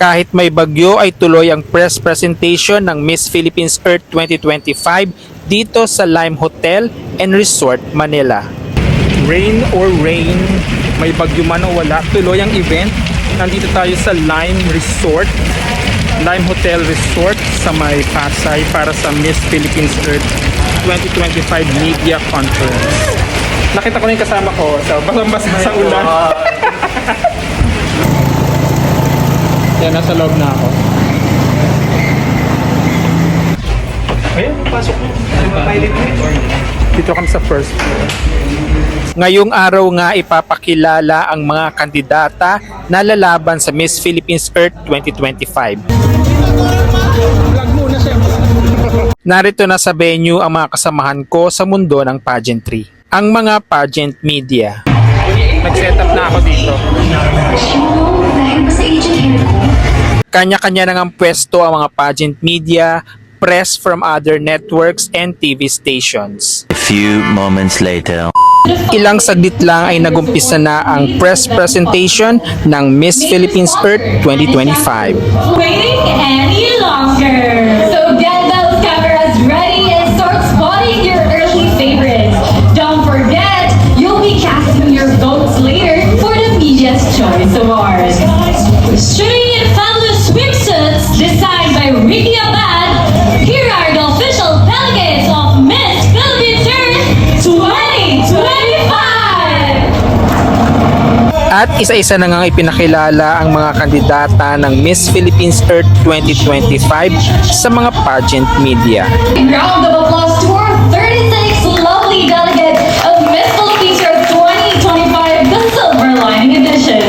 Kahit may bagyo ay tuloy ang press presentation ng Miss Philippines Earth 2025 dito sa Lime Hotel and Resort, Manila. Rain or rain, may bagyo man o wala, tuloy ang event. Nandito tayo sa Lime Resort, Lime Hotel Resort sa may Pasay para sa Miss Philippines Earth 2025 Media Conference. Nakita ko na yung kasama ko, so basang-basa sa ulan. Yan, nasa loob na ako. Ayun, pasok mo. Dito kami sa first floor. Ngayong araw nga ipapakilala ang mga kandidata na lalaban sa Miss Philippines Earth 2025. Narito na sa venue ang mga kasamahan ko sa mundo ng pageantry. Ang mga pageant media. Nag-set up na ako dito. Kanya-kanya na ngang pwesto ang mga pageant media, press from other networks and TV stations. A few moments later. Ilang saglit lang ay nagumpisa na ang press presentation ng Miss Philippines Earth 2025. Waiting any longer. So get those cameras ready and start spotting your early favorites. Don't forget, you'll be casting your votes later for the Media's Choice Awards. Shooting in fabulous swimsuits designed by Ricky Abad, here are the official delegates of Miss Philippines Earth 2025! At isa-isa na ngang ipinakilala ang mga kandidata ng Miss Philippines Earth 2025 sa mga pageant media. Round of applause to our 36 lovely delegates of Miss Philippines Earth 2025, the Silver Lining Edition.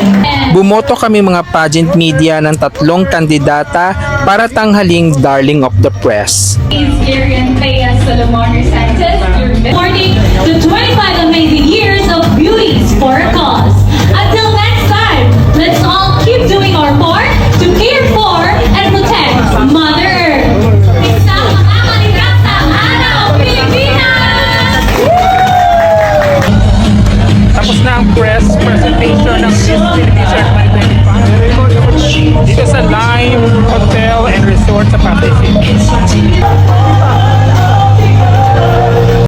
Bumoto kami mga pageant media ng 3 kandidata para tanghaling Darling of the Press. Arian Thea Solomon Santos, your morning to 25 amazing years of beauties for a cause. Until next time, let's all keep doing our part to care for and protect Mother Earth. Isang makakalimutan araw, Pilipinas! Tapos na ang press presentation ng Miss Philippines Earth 2025 dito sa Lime Hotel and Resort sa Pasay City.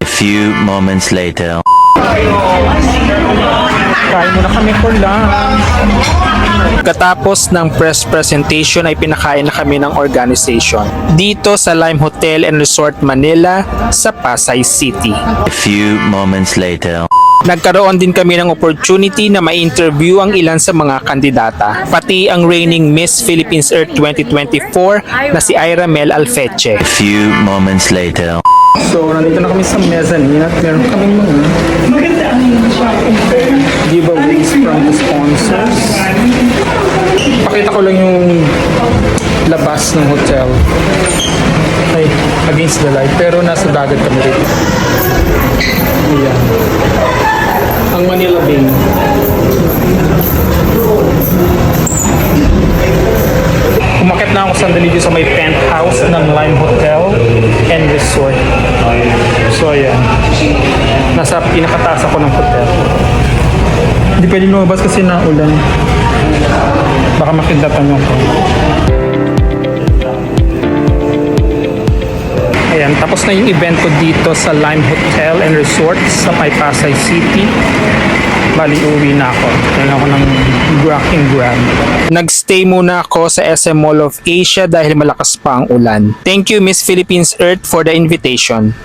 A few moments later. Kain muna kami for lunch. Katapos ng press presentation ay pinakain na kami ng organization dito sa Lime Hotel and Resort Manila sa Pasay City. A few moments later. Nagkaroon din kami ng opportunity na ma-interview ang ilan sa mga kandidata, pati ang reigning Miss Philippines Earth 2024 na si Ira Mel Alfeche. A few moments later. So, nandito na kami sa mezzanine at meron kaming mga giveaways from the sponsors. Pakita ko lang yung labas ng hotel. Ay, against the light. Pero nasa dagat kami rito. Ayan. Ang Manila Bay. Umakit na ako sandali dito sa may penthouse ng Lime Hotel and Resort. So ayan, nasa pinakataas ako ng hotel. Hindi pwede lumabas kasi naulan. Baka makidatan yung ko. Ayan, tapos na yung event ko dito sa Lime Hotel and Resort sa may Pasay City. Bali, uwi na ako. Yan ako ng grab. Nagstay muna ako sa SM Mall of Asia dahil malakas pa ang ulan. Thank you Miss Philippines Earth for the invitation.